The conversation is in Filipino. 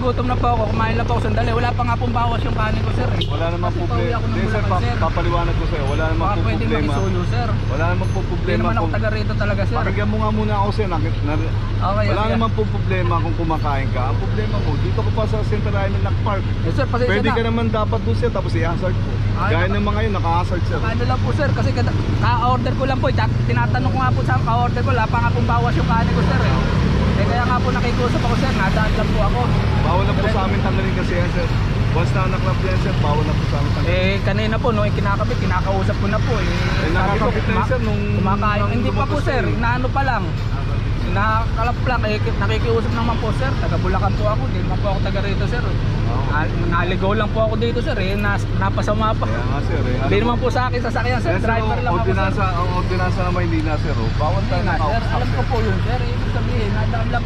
nagugutom na po ako, kumain lang po ako sandali. Wala pa nga pong bawas yung kanin ko, sir. Wala namang Kasi pauwi problema. ako ng Hindi, sir, Bulacan, sir. papaliwanag ko sa'yo. Wala namang Baka po pwede problema. makisuyo, sir. Wala namang po Hindi problema naman ako kung... taga rito talaga, sir. Pakinggan mo nga muna ako, sir. Okay, Wala sige. namang po problema kung kumakain ka. Ang problema mo, dito ko pa sa Central Island Lock Park. Yes, sir, pasensya Pwede na. ka naman dapat doon, sir, tapos i-hazard ko. Gaya ng mga yun, naka-hazard, sir. Ano lang po, sir, kasi ka-order ko lang po. Tinatanong ko nga po sa ka-order ko, wala pa nga pong bawas yung kanin ko, sir. Kaya nga po nakikusap ako, sir. Nadaan lang po ako. Bawal na po sa amin tanggalin kasi yan, sir. Once na naklap yan, sir, bawal na po sa amin tanggalin. Kanina po, nung kinakabit, kinakausap ko na po. Nakakabit na yun, sir, nung... kumakain. Hindi pa po, sir. Inaano pa lang. Nakakalap lang. Nakikiusap naman po, sir. Taga Bulacan po ako. Hindi naman po ako taga rito, sir. Naligaw lang po ako dito, sir. Napasama pa. Kaya nga, sir. Hindi naman po sa akin sasakyan, sir. Driver lang ako, sir. Ang ordinansa ng Maynila, sir. Bawal tayo Sir, nakausap, alam ko po yun, sir. Ibig sabihin, nadaan lang po